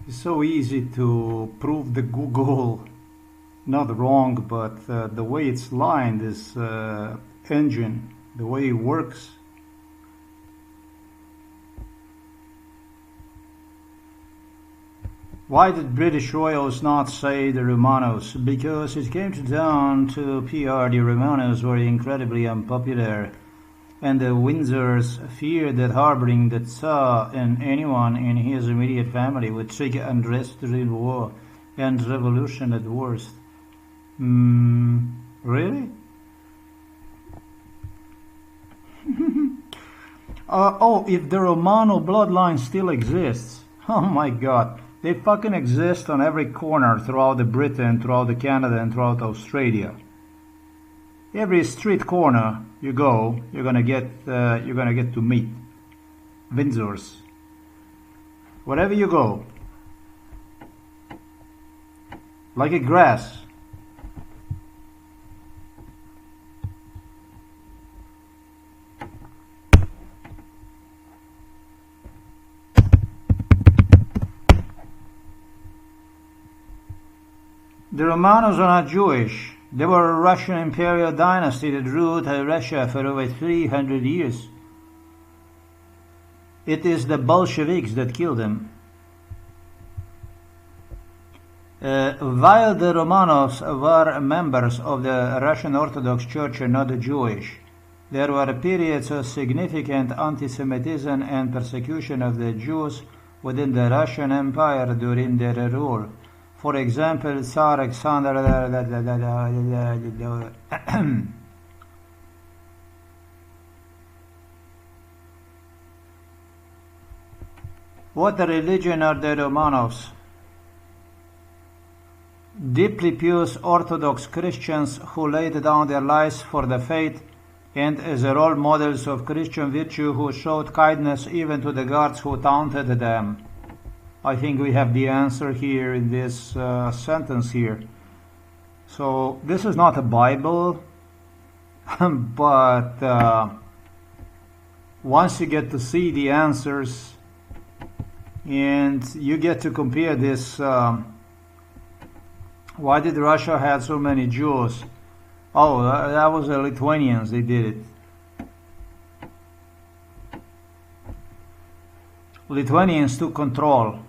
It's so easy to prove the Google not wrong, but the way it's lined, this engine, the way it works. Why did British royals not say the Romanos? Because it came down to PR. The Romanos were incredibly unpopular, and the Windsors feared that harboring the Tsar and anyone in his immediate family would trigger unrest, real war, and revolution at worst. Really? Oh, if the Romano bloodline still exists. Oh my god. They fucking exist on every corner throughout the Britain, throughout the Canada, and throughout Australia. Every street corner you go, you're gonna get to meet Windsors. Wherever you go, like a grass. The Romanos are not Jewish. They were a Russian imperial dynasty that ruled Russia for over 300 years. It is the Bolsheviks that killed them. While the Romanovs were members of the Russian Orthodox Church and not the Jewish, there were periods of significant anti-Semitism and persecution of the Jews within the Russian Empire during their rule. For example, Tsar Alexander. What religion are the Romanovs? Deeply pious Orthodox Christians who laid down their lives for the faith, and as role models of Christian virtue who showed kindness even to the guards who taunted them. I think we have the answer here in this sentence here. So this is not a Bible, but once you get to see the answers and you get to compare this, why did Russia have so many Jews? Oh, that was the Lithuanians, they did it. Lithuanians took control.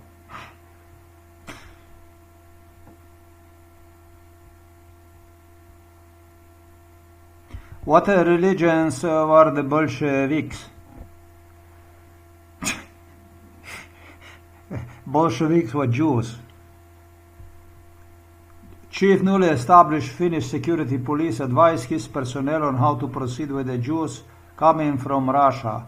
What religions were the Bolsheviks? Bolsheviks were Jews. Chief newly established Finnish security police advised his personnel on how to proceed with the Jews coming from Russia.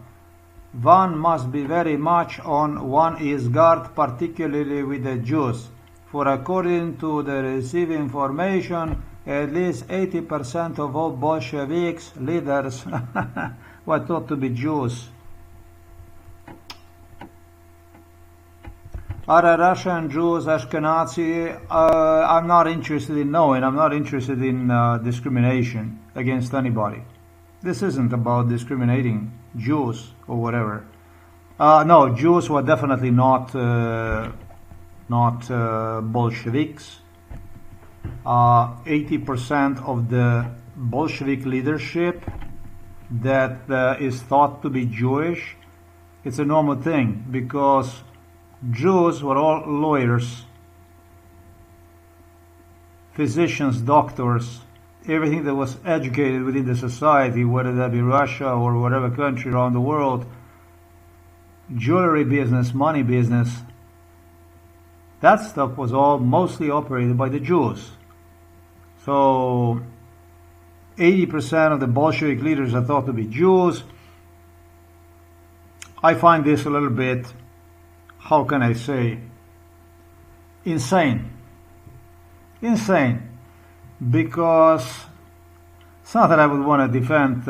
One must be very much on one's guard, particularly with the Jews, for according to the received information, at least 80% of all Bolsheviks leaders were thought to be Jews. Are Russian Jews Ashkenazi? I'm not interested in knowing. I'm not interested in discrimination against anybody. This isn't about discriminating Jews or whatever. No, Jews were definitely not Bolsheviks. 80% of the Bolshevik leadership that is thought to be Jewish, it's a normal thing because Jews were all lawyers, physicians, doctors, everything that was educated within the society, whether that be Russia or whatever country around the world, jewelry business, money business, that stuff was all mostly operated by the Jews. So 80% of the Bolshevik leaders are thought to be Jews. I find this a little bit, how can I say, insane. Insane. Because it's not that I would want to defend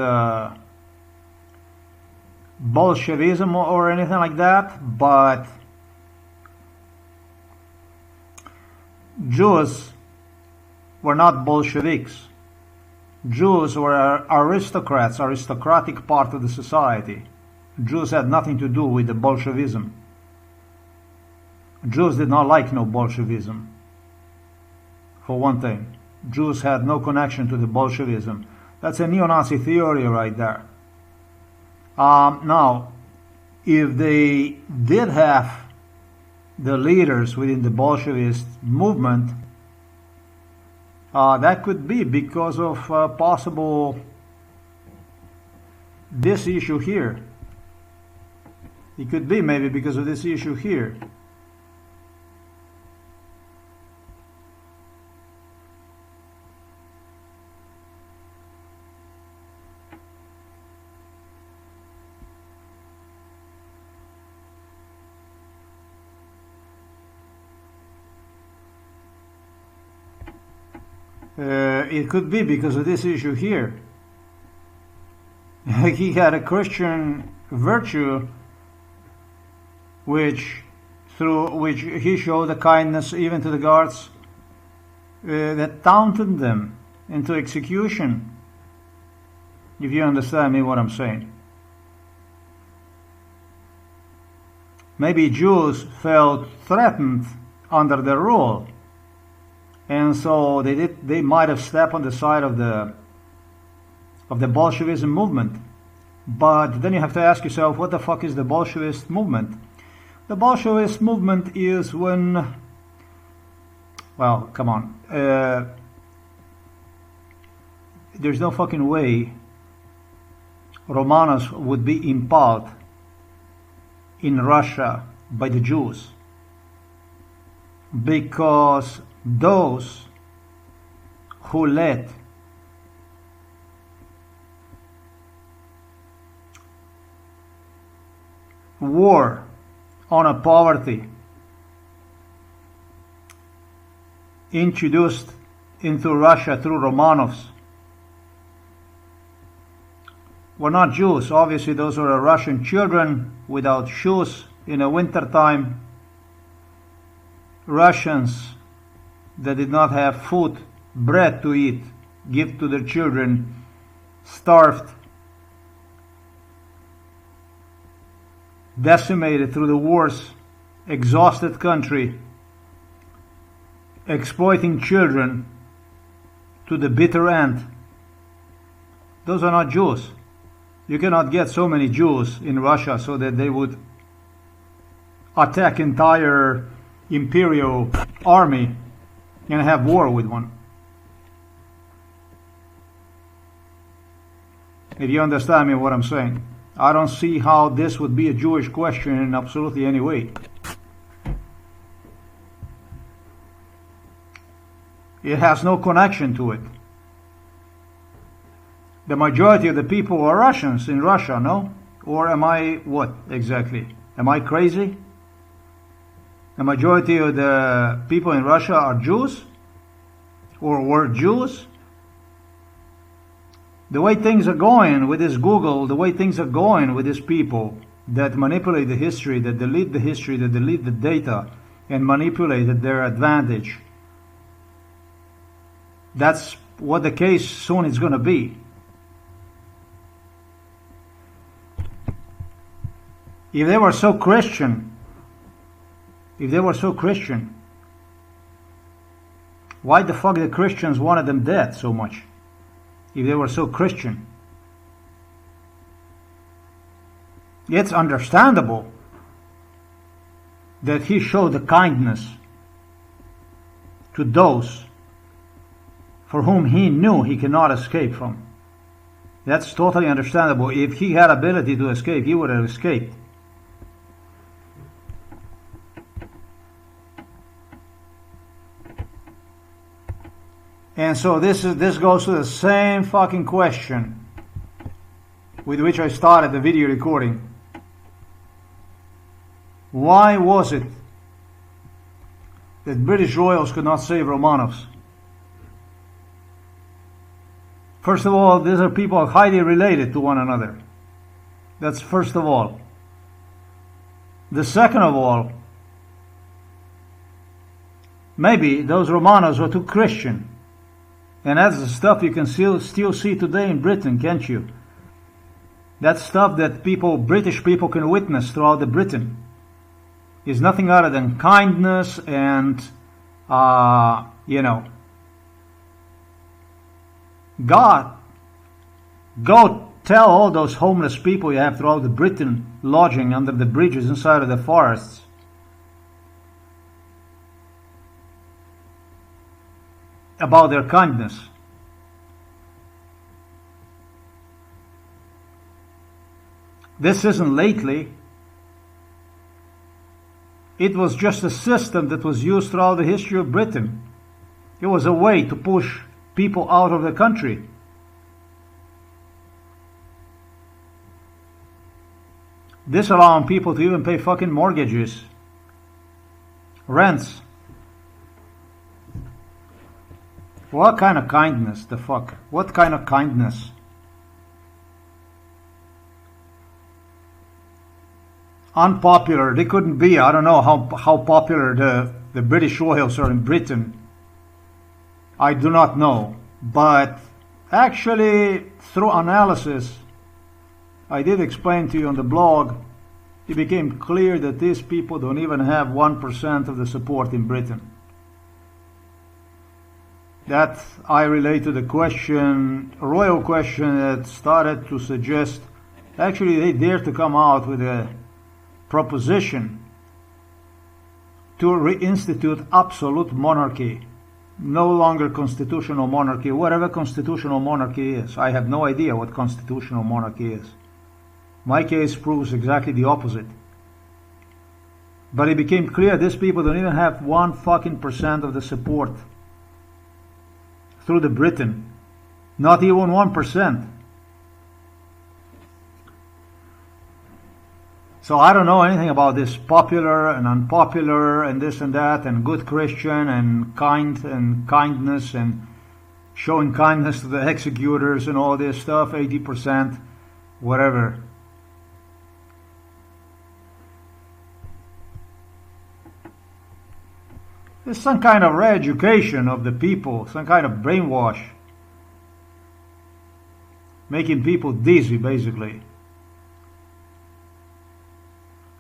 Bolshevism or anything like that, but Jews were not Bolsheviks. Jews were aristocrats, aristocratic part of the society. Jews had nothing to do with the Bolshevism. Jews did not like no Bolshevism. For one thing, Jews had no connection to the Bolshevism. That's a neo-Nazi theory right there. Now, if they did have the leaders within the Bolshevist movement, that could be because of possible this issue here. It could be maybe because of this issue here. It could be because of this issue here. He had a Christian virtue through which he showed a kindness even to the guards that taunted them into execution. If you understand me what I'm saying. Maybe Jews felt threatened under their rule, and so they might have stepped on the side of the Bolshevism movement. But then you have to ask yourself, what the fuck is the Bolshevist movement? The Bolshevist movement is when, well, come on, there's no fucking way Romanovs would be impaled in Russia by the Jews, because those who led war on a poverty introduced into Russia through Romanovs were not Jews. Obviously those were Russian children without shoes in the winter time, Russians that did not have food, bread to eat, give to their children, starved, decimated through the wars, exhausted country, exploiting children to the bitter end. Those are not Jews. You cannot get so many Jews in Russia so that they would attack entire imperial army and have war with one. If you understand me what I'm saying. I don't see how this would be a Jewish question in absolutely any way. It has no connection to it. The majority of the people are Russians in Russia, no? Or am I what exactly? Am I crazy? The majority of the people in Russia are Jews? Or were Jews? The way things are going with this Google, the way things are going with these people that manipulate the history, that delete the history, that delete the data and manipulate at their advantage, that's what the case soon is going to be. If they were so Christian, why the fuck the Christians wanted them dead so much? If they were so Christian. It's understandable that he showed the kindness to those for whom he knew he cannot escape from. That's totally understandable. If he had ability to escape, he would have escaped. And so this goes to the same fucking question with which I started the video recording. Why was it that British royals could not save Romanovs? First of all, these are people highly related to one another. That's first of all. The second of all, maybe those Romanovs were too Christian. And that's the stuff you can still see today in Britain, can't you? That's stuff that British people can witness throughout the Britain. is nothing other than kindness and, God, go tell all those homeless people you have throughout the Britain lodging under the bridges inside of the forests about their kindness. This isn't lately. It was just a system that was used throughout the history of Britain. It was a way to push people out of the country. Disallowing people to even pay fucking mortgages, rents. What kind of kindness, the fuck? What kind of kindness? Unpopular, they couldn't be. I don't know how popular the British royals are in Britain. I do not know. But actually, through analysis, I did explain to you on the blog, it became clear that these people don't even have 1% of the support in Britain. That I relate to the question, a royal question that started to suggest, actually they dared to come out with a proposition to reinstitute absolute monarchy, no longer constitutional monarchy, whatever constitutional monarchy is. I have no idea what constitutional monarchy is. My case proves exactly the opposite. But it became clear these people don't even have 1% of the support through the Britain. Not even 1%. So I don't know anything about this popular and unpopular and this and that and good Christian and kind and kindness and showing kindness to the executors and all this stuff, 80%, whatever. There's some kind of re-education of the people, some kind of brainwash. Making people dizzy, basically.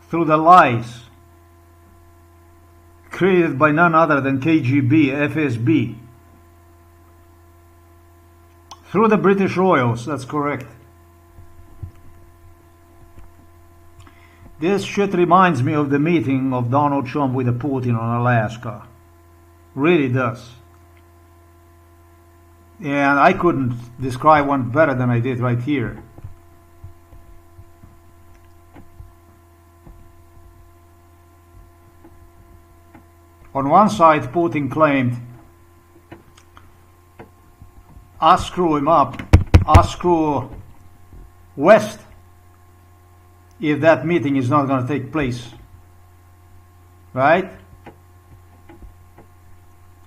Through the lies created by none other than KGB, FSB. Through the British royals, that's correct. This shit reminds me of the meeting of Donald Trump with Putin on Alaska. Really does. And I couldn't describe one better than I did right here. On one side, Putin claimed, I'll screw him up, I'll screw West if that meeting is not going to take place. Right?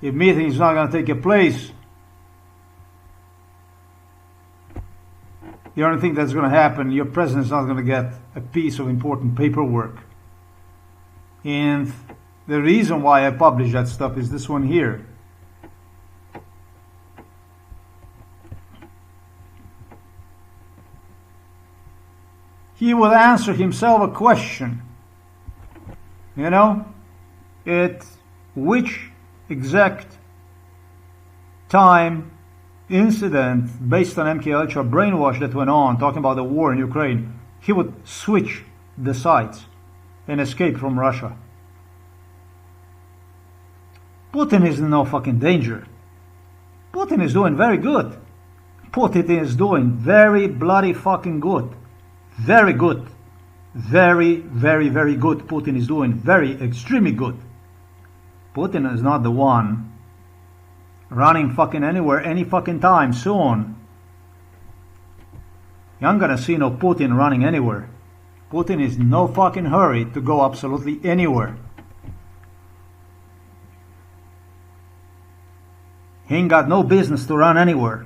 If meeting is not going to take place, the only thing that's going to happen, your president's not going to get a piece of important paperwork. And the reason why I publish that stuff is this one here. He will answer himself a question. At which exact time, incident, based on MK Ultra brainwash that went on, talking about the war in Ukraine, he would switch the sides and escape from Russia. Putin is in no fucking danger. Putin is doing very good. Putin is doing very bloody fucking good. Very good. Very, very, very good. Putin is doing very, extremely good. Putin is not the one running fucking anywhere any fucking time soon. You aren't gonna see no Putin running anywhere. Putin is in no fucking hurry to go absolutely anywhere. He ain't got no business to run anywhere.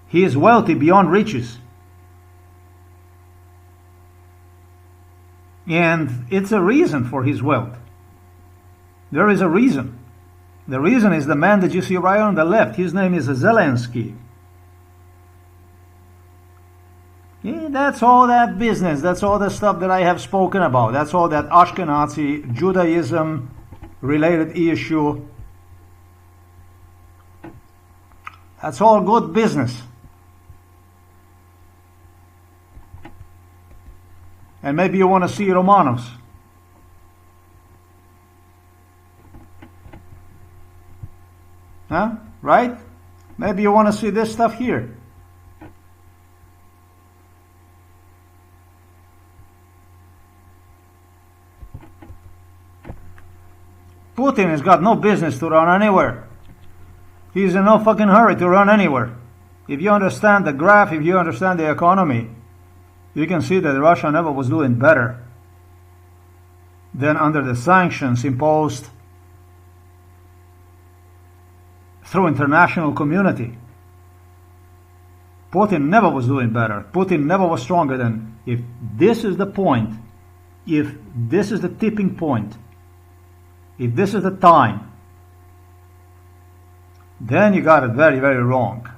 He is wealthy beyond riches. And it's a reason for his wealth. There is a reason. The reason is the man that you see right on the left. His name is Zelensky. Yeah, That's all that business. That's all the stuff that I have spoken about. That's all that Ashkenazi Judaism related issue. That's all good business. And maybe you want to see Romanovs. Huh? Right? Maybe you want to see this stuff here. Putin has got no business to run anywhere. He's in no fucking hurry to run anywhere. If you understand the graph, if you understand the economy, you can see that Russia never was doing better than under the sanctions imposed through international community. Putin never was doing better. Putin never was stronger than. If this is the point, if this is the tipping point, if this is the time, then you got it very, very wrong.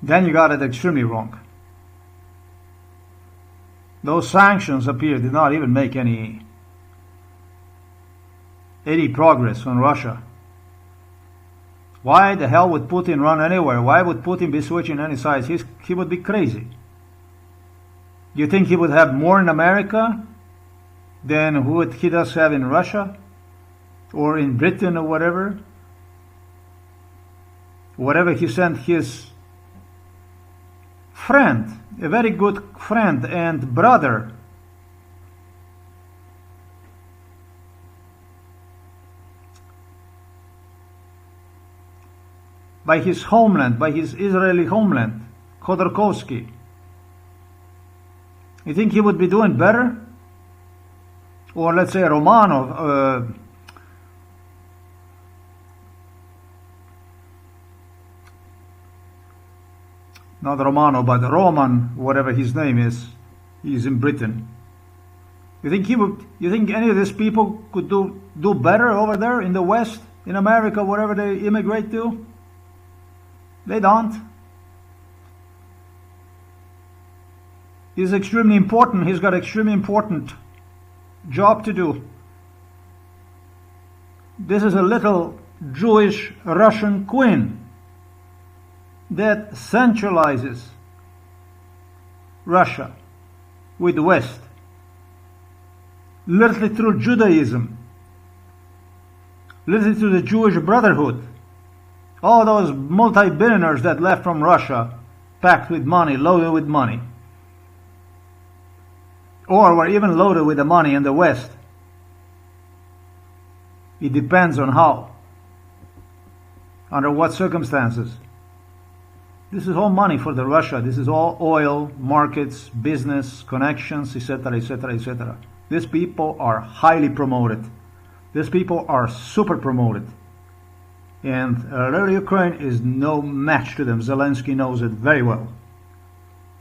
Then you got it extremely wrong. Those sanctions appear did not even make any progress on Russia. Why the hell would Putin run anywhere? Why would Putin be switching any sides? He would be crazy. You think he would have more in America than what he does have in Russia? Or in Britain or whatever? Whatever he sent his friend, a very good friend and brother, by his homeland, by his Israeli homeland, Khodorkovsky. You think he would be doing better? Or let's say Romanov, not Romano, but Roman, whatever his name is, he's in Britain. You think you think any of these people could do better over there in the West, in America, wherever they immigrate to? They don't. He's extremely important. He's got extremely important job to do. This is a little Jewish Russian queen that centralizes Russia with the West, literally through Judaism, literally through the Jewish Brotherhood. All those multi-billionaires that left from Russia, packed with money, loaded with money, or were even loaded with the money in the West. It depends on how, under what circumstances. This is all money for the Russia. This is all oil, markets, business, connections, etc., etc., etc. These people are highly promoted. These people are super promoted. And little Ukraine is no match to them. Zelensky knows it very well.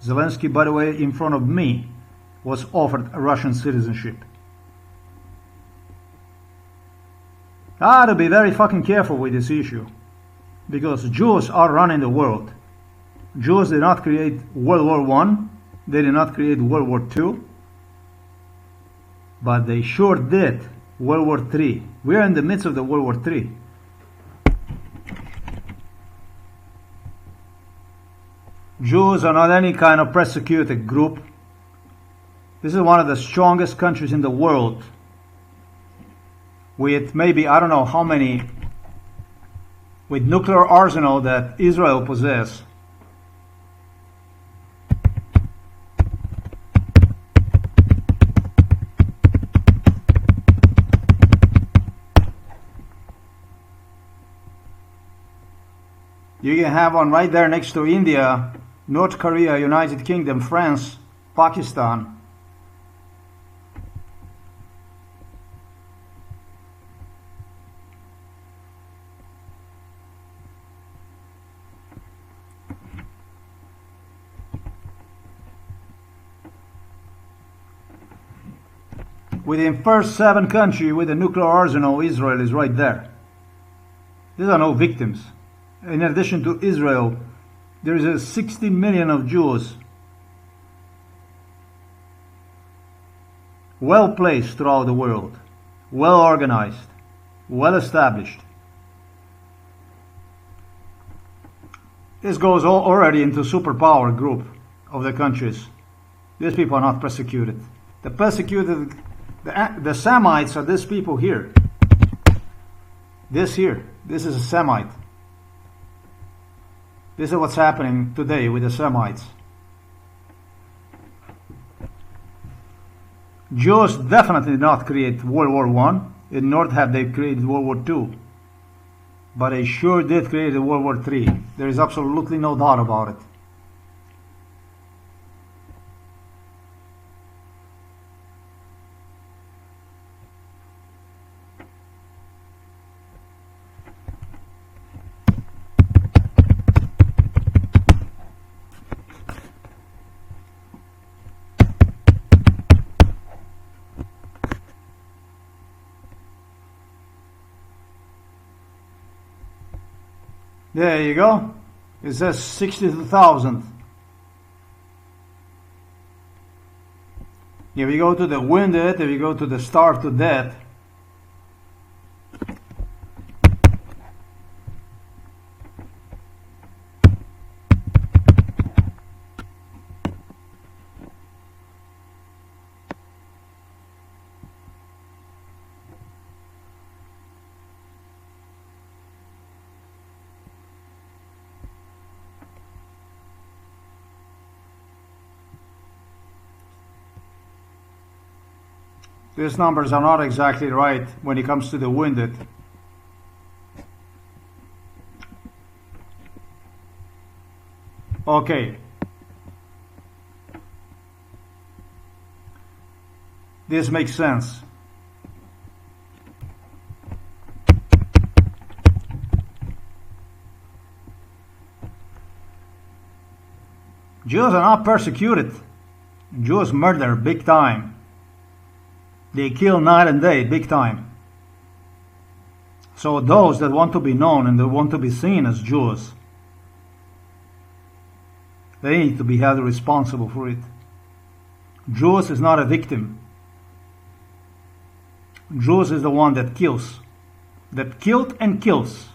Zelensky, by the way, in front of me, was offered a Russian citizenship. I have to be very fucking careful with this issue, because Jews are running the world. Jews did not create World War I, they did not create World War II, but they sure did World War III. We are in the midst of the World War III. Jews are not any kind of persecuted group. This is one of the strongest countries in the world, with maybe, I don't know how many, with nuclear arsenal that Israel possesses. You can have one right there next to India, North Korea, United Kingdom, France, Pakistan. Within first 7 countries with a nuclear arsenal, Israel is right there. These are no victims. in addition to Israel, there is a 60 million of Jews well placed throughout the world, well organized, well established. This goes already into superpower group of the countries. These people are not persecuted. The persecuted, the Semites are these people here. This here, this is a Semite. This is what's happening today with the Semites. Jews definitely did not create World War I, nor have they created World War II. But they sure did create World War III. There is absolutely no doubt about it. There you go. It says 62,000. If we go to the wounded, if we go to the starved to death, these numbers are not exactly right when it comes to the wounded. Okay. This makes sense. Jews are not persecuted. Jews murder big time. They kill night and day, big time. So those that want to be known and that want to be seen as Jews, they need to be held responsible for it. Jews is not a victim. Jews is the one that kills, that killed and kills.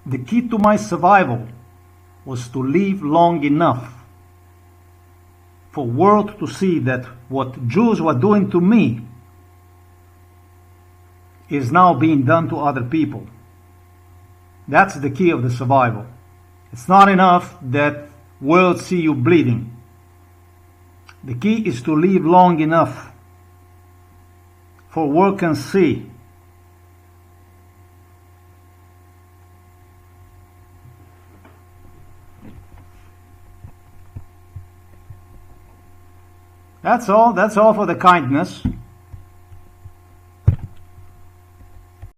The key to my survival was to live long enough for world to see that what Jews were doing to me is now being done to other people. That's the key of the survival. It's not enough that world see you bleeding. The key is to live long enough for world can see that's all for the kindness.